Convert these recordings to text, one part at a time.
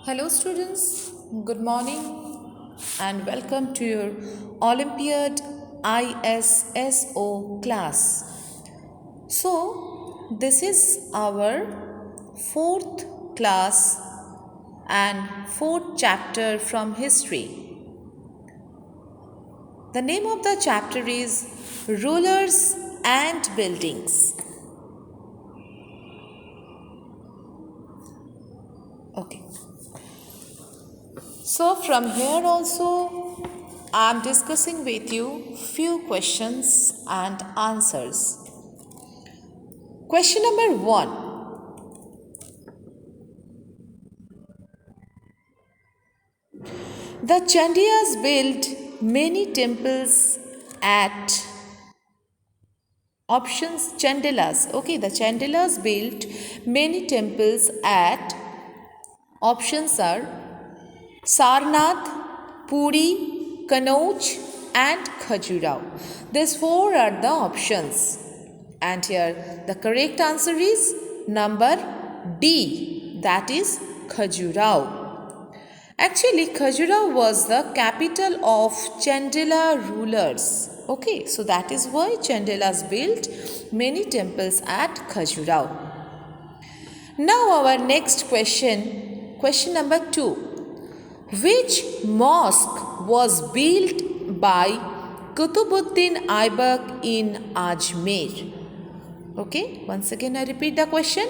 Hello, students. Good morning and welcome to your Olympiad ISSO class. This is our fourth class and fourth chapter from history. The name of the chapter is Rulers and Buildings. Okay. So from here also I am discussing with you few questions and answers. Question number 1. The Chandiyas built many temples at options Chandilas. Okay, the Chandilas built many temples at options are Sarnath, Puri, Kanauj and Khajuraho. These four are the options. And here the correct answer is number D, that is Khajuraho. Actually, Khajuraho was the capital of Chandila rulers. Okay, so that is why Chandilas built many temples at Khajuraho. Now our next question number 2. Which mosque was built by Qutbuddin Aibak in Ajmer? Okay, once again I repeat the question.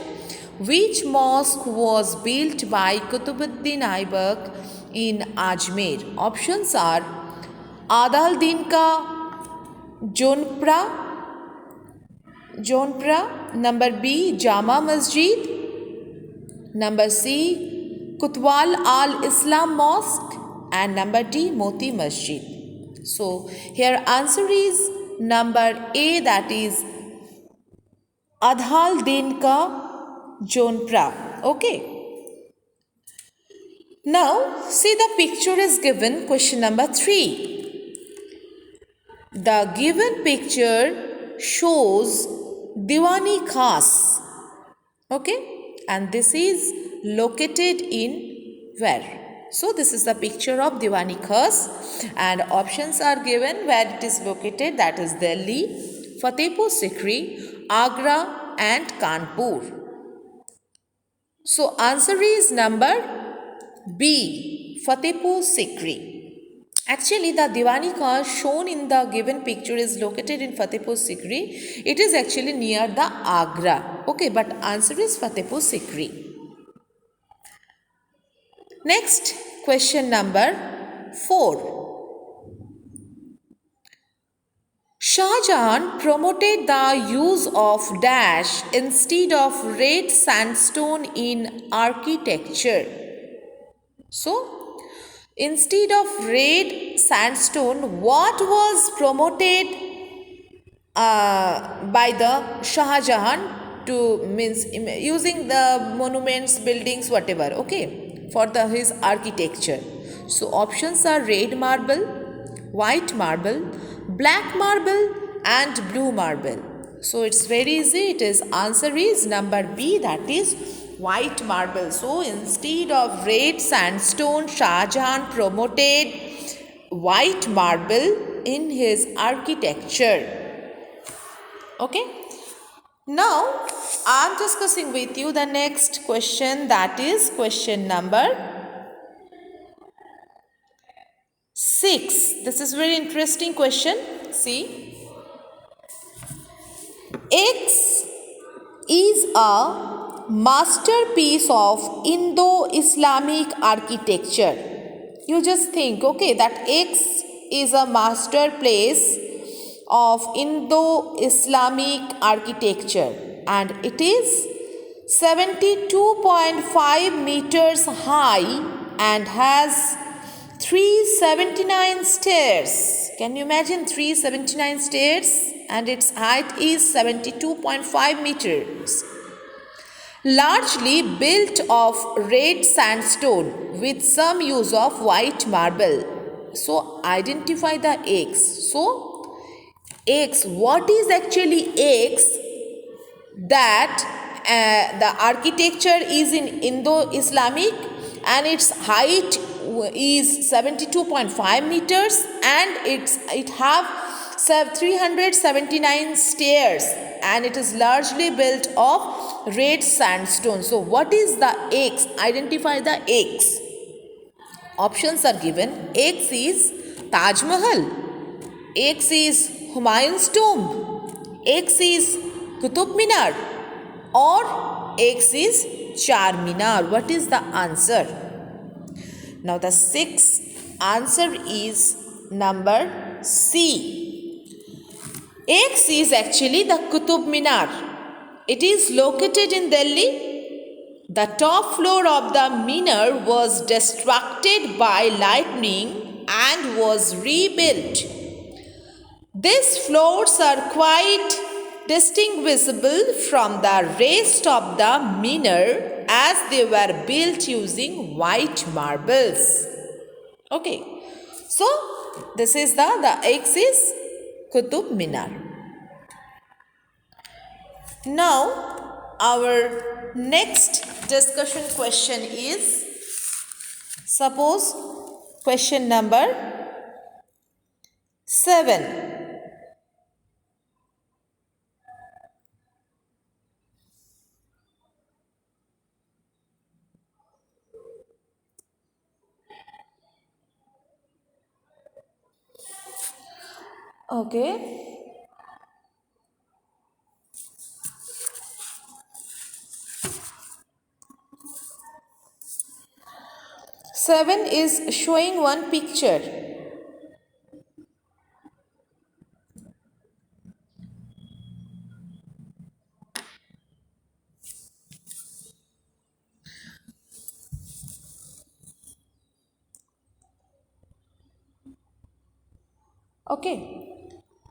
Which mosque was built by Qutbuddin Aibak in Ajmer? Options are Adal Din Ka Jonpra, number B Jama Masjid, number C Kutwal Al Islam Mosque and number D Moti Masjid. So here answer is number A, that is Adhal Din Ka Jonpra. Okay. Now see the picture is given. Question number 3. The given picture shows Diwani Khas. Okay. And this is located in where? So this is the picture of Diwani Khas and options are given where it is located, that is Delhi, Fatehpur Sikri, Agra and Kanpur. So answer is number B, Fatehpur Sikri. Actually, the Diwani Khas shown in the given picture is located in Fatehpur Sikri. It is actually near the Agra. Okay, but answer is Fatehpur Sikri. Next, question number 4. Shah Jahan promoted the use of dash instead of red sandstone in architecture. So, instead of red sandstone, what was promoted by the Shah Jahan to means using the monuments, buildings, whatever, okay, for his architecture. So options are red marble, white marble, black marble and blue marble. So it's very easy. It is answer is number B, that is white marble. So instead of red sandstone, Shah Jahan promoted white marble in his architecture. Okay. Now I am discussing with you the next question, that is question number 6. This is very interesting question. See, X is a masterpiece of Indo-Islamic architecture. You just think, okay, that X is a masterpiece of Indo-Islamic architecture and it is 72.5 meters high and has 379 stairs. Can you imagine 379 stairs? And its height is 72.5 meters. Largely built of red sandstone with some use of white marble. So identify the X. So X, what is actually X? That the architecture is in Indo-Islamic and its height is 72.5 meters, and it have 379 stairs, and it is largely built of red sandstone. So what is the X? Identify the X. Options are given. X is Taj Mahal, X is Humayun's tomb, X is Qutub Minar, or X is Charminar. What is the answer? Now the sixth answer is number C. X is actually the Qutub Minar. It is located in Delhi. The top floor of the Minar was destructed by lightning and was rebuilt. These floors are quite distinguishable from the rest of the Minar as they were built using white marbles. Okay, so this is the X is Qutub Minar. Now our next discussion question is, suppose question number 7. Okay. Seven is showing one picture. Okay.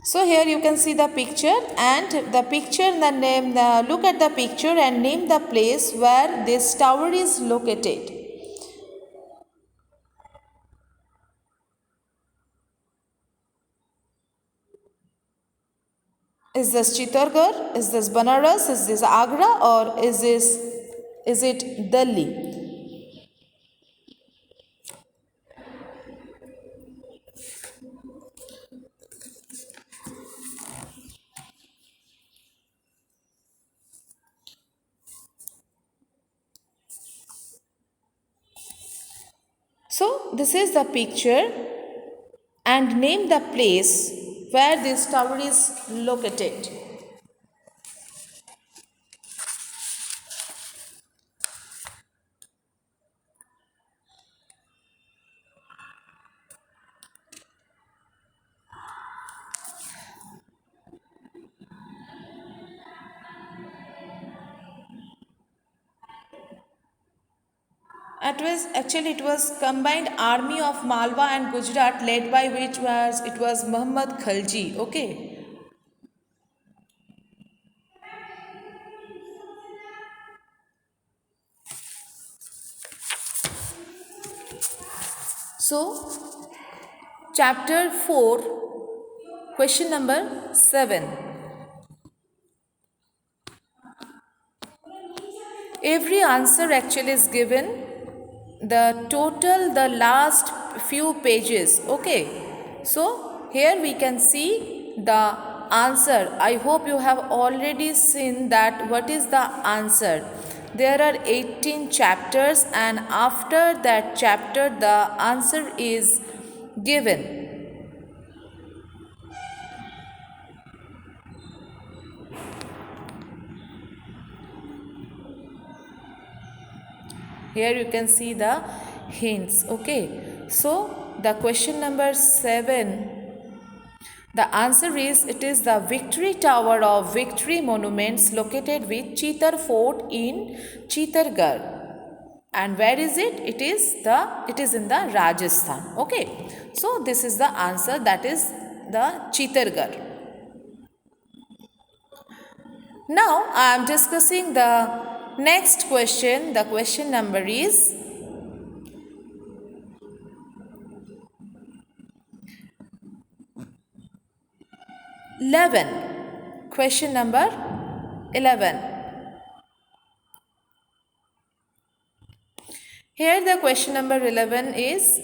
So here you can see the picture, and the picture, look at the picture and name the place where this tower is located. Is this Chittorgarh? Is this Banaras? Is this Agra? Or is it Delhi? So this is the picture, and name the place where this tower is located. It was combined army of Malwa and Gujarat, led by which was Muhammad Khalji. Okay. So chapter 4, question number 7. Every answer actually is given. The last few pages. Okay. So here we can see the answer. I hope you have already seen that what is the answer. There are 18 chapters, and after that chapter the answer is given. Here you can see the hints. Okay. So the question number 7, the answer is, it is the Victory Tower of Victory Monuments located with Chittor Fort in Chittorgarh. And where is it? It is in the Rajasthan. Okay. So this is the answer, that is the Chittorgarh. Now I am discussing the next question. The question number is 11. Question number 11. Here the question number 11 is,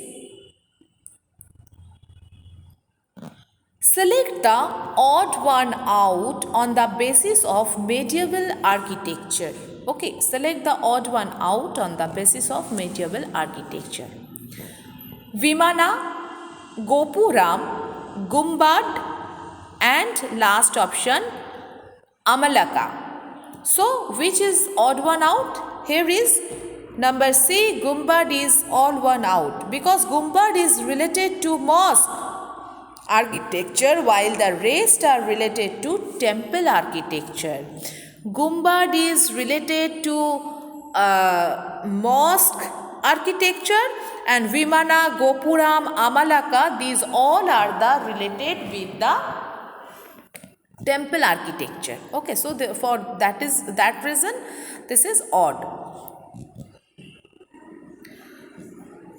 select the odd one out on the basis of medieval architecture. Okay, select the odd one out on the basis of medieval architecture. Vimana, Gopuram, Gumbad, and last option Amalaka. So which is odd one out? Here is number C, Gumbad is odd one out, because Gumbad is related to mosque architecture while the rest are related to temple architecture. Gumbad is related to mosque architecture, and Vimana, Gopuram, Amalaka, these all are the related with the temple architecture. Okay, so for that reason this is odd.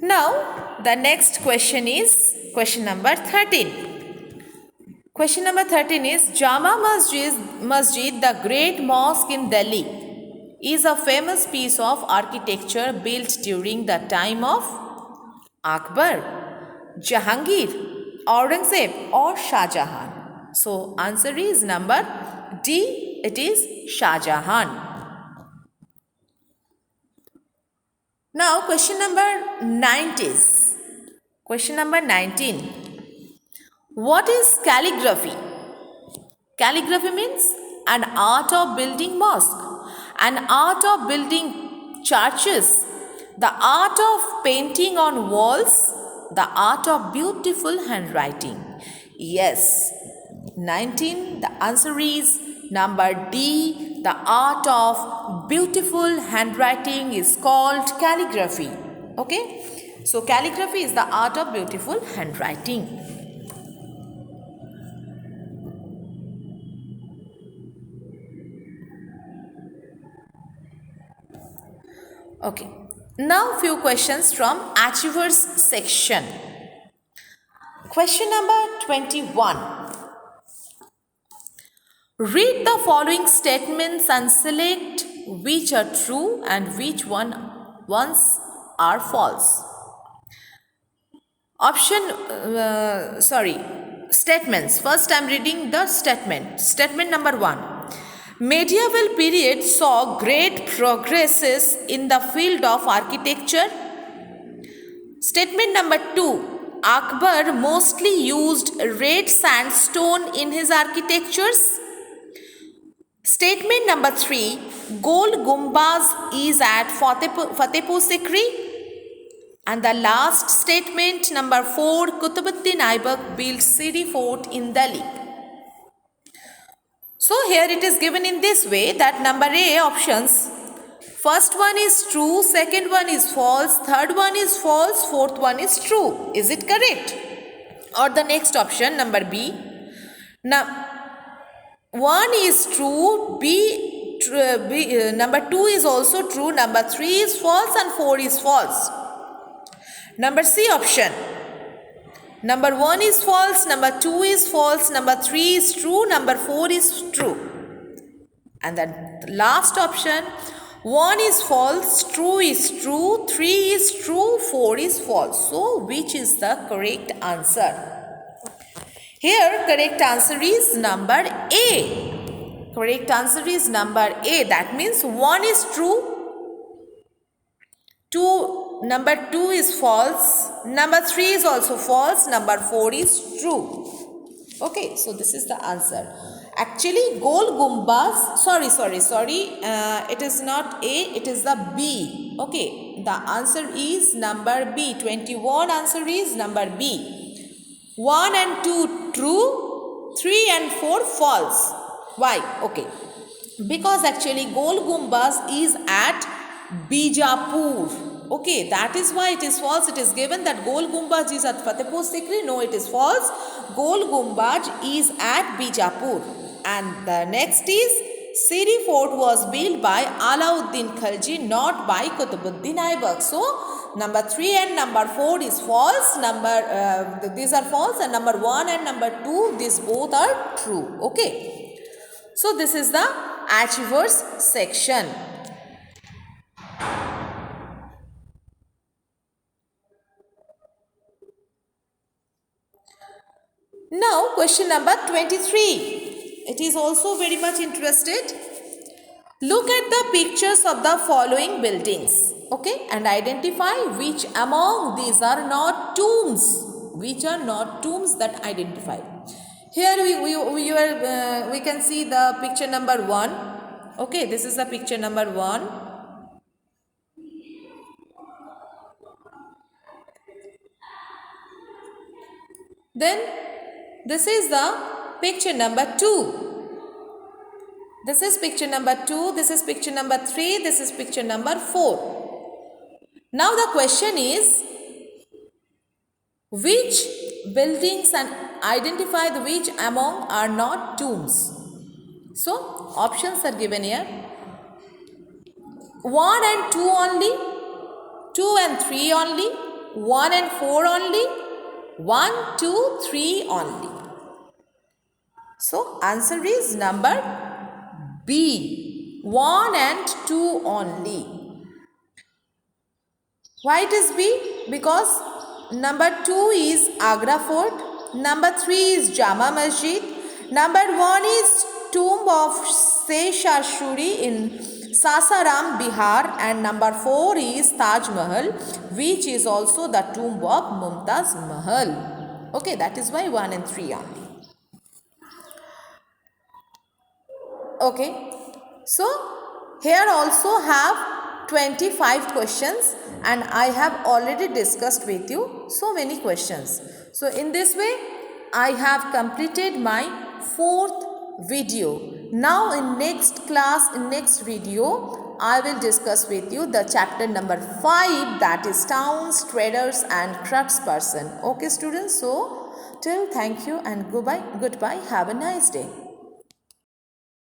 Now the next question is question number 13. Question number 13 is, Jama Masjid, the great mosque in Delhi, is a famous piece of architecture built during the time of Akbar, Jahangir, Aurangzeb, or Shah Jahan. So answer is number D, it is Shah Jahan. Now question number 19. Question number 19. What is calligraphy? Calligraphy means an art of building mosque, an art of building churches, the art of painting on walls, the art of beautiful handwriting. Yes, 19, the answer is number D, the art of beautiful handwriting is called calligraphy. Okay, so calligraphy is the art of beautiful handwriting. Okay, now few questions from Achievers section. Question number 21. Read the following statements and select which are true and which ones are false. Statements. First I am reading the statement. Statement number 1. Medieval period saw great progresses in the field of architecture. Statement number 2. Akbar mostly used red sandstone in his architectures. Statement number 3. Gol Gumbaz is at Fatehpur Sikri. And the last statement number 4. Qutbuddin Aibak built Siri Fort in Delhi. So here it is given in this way that number A options. First one is true, second one is false, third one is false, fourth one is true. Is it correct? Or the next option, number B. Now, 1 is true, number 2 is also true, number 3 is false, and 4 is false. Number C option. Number 1 is false, number 2 is false, number 3 is true, number 4 is true. And the last option, 1 is false, 2 is true, 3 is true, 4 is false. So, which is the correct answer? Here, correct answer is number A. Correct answer is number A. That means 1 is true, number 2 is false, number 3 is also false, number 4 is true. Okay, so this is the answer. Actually, Gol Gumbaz, it is not A, it is the B. Okay, the answer is number B. 21 answer is number B. 1 and 2 true, 3 and 4 false. Why? Okay, because actually Gol Gumbaz is at Bijapur. Okay, that is why it is false. It is given that Gol Gumbaz is at Fatehpur Sikri. No, it is false. Gol Gumbaz is at Bijapur. And the next is Siri Fort was built by Alauddin Khalji, not by Qutbuddin Aibak. So, number 3 and number 4 is false. These are false, and number 1 and number 2, these both are true. Okay. So, this is the Achievers section. Now question number 23. It is also very much interested. Look at the pictures of the following buildings, okay, and identify which among these are not tombs. Which are not tombs, that identify. Here we can see the picture number 1. Okay, this is the picture number 1. Then this is the picture number 2. This is picture number 2. This is picture number 3. This is picture number 4. Now the question is, which buildings and identify the which among are not tombs. So options are given here. 1 and 2 only, 2 and 3 only, 1 and 4 only, 1, 2, 3 only. So answer is number B, 1 and 2 only. Why it is B? Because number 2 is Agra Fort, number 3 is Jama Masjid, number 1 is tomb of Shah Suri in Sasaram, Bihar, and number 4 is Taj Mahal, which is also the tomb of Mumtaz Mahal. Okay, that is why 1 and 3 only. Okay, so here also have 25 questions, and I have already discussed with you so many questions. So in this way I have completed my 4th video. Now in next class, in next video, I will discuss with you the chapter number 5, that is towns, traders and craftsperson. Okay students, so till thank you and goodbye, have a nice day.